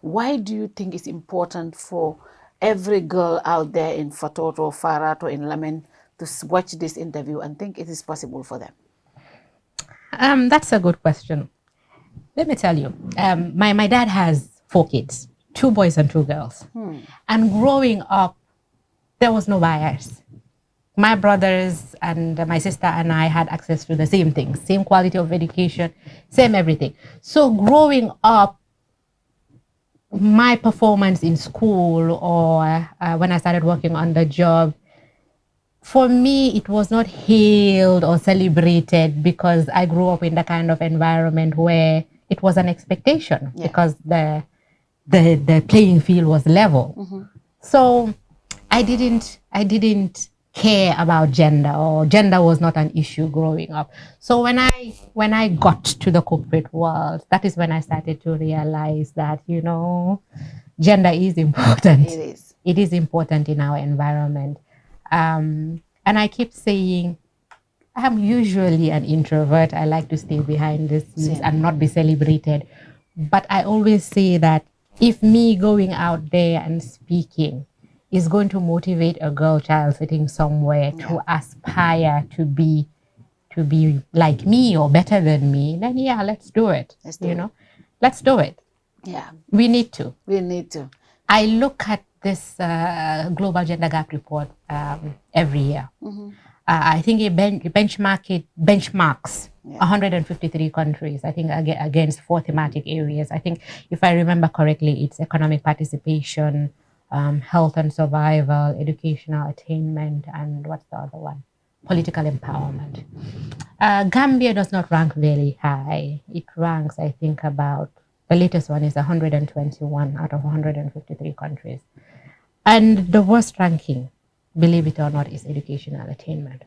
Why do you think it's important for every girl out there in Fatoto, Farato, in Lamen to watch this interview and think it is possible for them? That's a good question. Let me tell you, my dad has 4 kids, 2 boys and 2 girls. And growing up, there was no bias. My brothers and my sister and I had access to the same things, same quality of education, same everything. So growing up, my performance in school or when I started working on the job, for me, it was not hailed or celebrated because I grew up in the kind of environment where it was an expectation because the playing field was level. So I didn't care about gender, or gender was not an issue growing up. So when I got to the corporate world, that is when I started to realize that, gender is important. It is. It is important in our environment. And I keep saying, I'm usually an introvert. I like to stay behind the scenes and not be celebrated. But I always say that if me going out there and speaking is going to motivate a girl child sitting somewhere to aspire to be like me or better than me, then let's do it. Let's do it. Yeah. We need to. We need to. I look at this global gender gap report every year. I think it benchmarks 153 countries, I think, against 4 thematic areas. I think, if I remember correctly, it's economic participation, health and survival, educational attainment, and what's the other one? Political empowerment. Gambia does not rank very high. It ranks, I think, about, the latest one is 121 out of 153 countries. And the worst ranking, believe it or not, is educational attainment.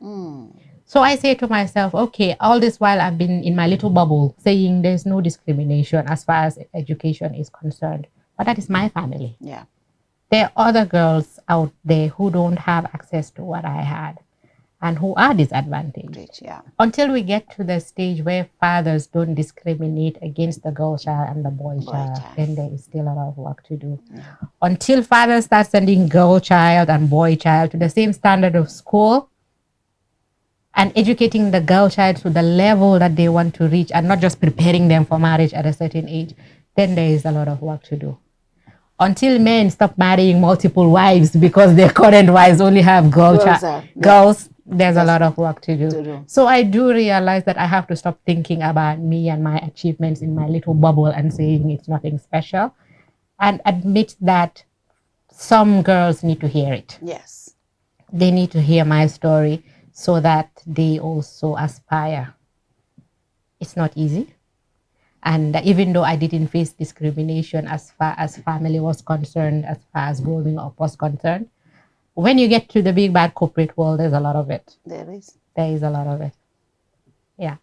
So I say to myself, okay, all this while I've been in my little bubble saying there's no discrimination as far as education is concerned. But that is my family. Yeah. There are other girls out there who don't have access to what I had and who are disadvantaged. Yeah. Until we get to the stage where fathers don't discriminate against the girl child and the boy child, then there is still a lot of work to do. Yeah. Until fathers start sending girl child and boy child to the same standard of school and educating the girl child to the level that they want to reach and not just preparing them for marriage at a certain age, then there is a lot of work to do. Until men stop marrying multiple wives because their current wives only have girls, there's a lot of work to do. So I do realize that I have to stop thinking about me and my achievements in my little bubble and saying it's nothing special, and admit that some girls need to hear it. Yes. They need to hear my story so that they also aspire. It's not easy. And even though I didn't face discrimination as far as family was concerned, as far as growing up was concerned, when you get to the big bad corporate world, there's a lot of it. There is. There is a lot of it. Yeah.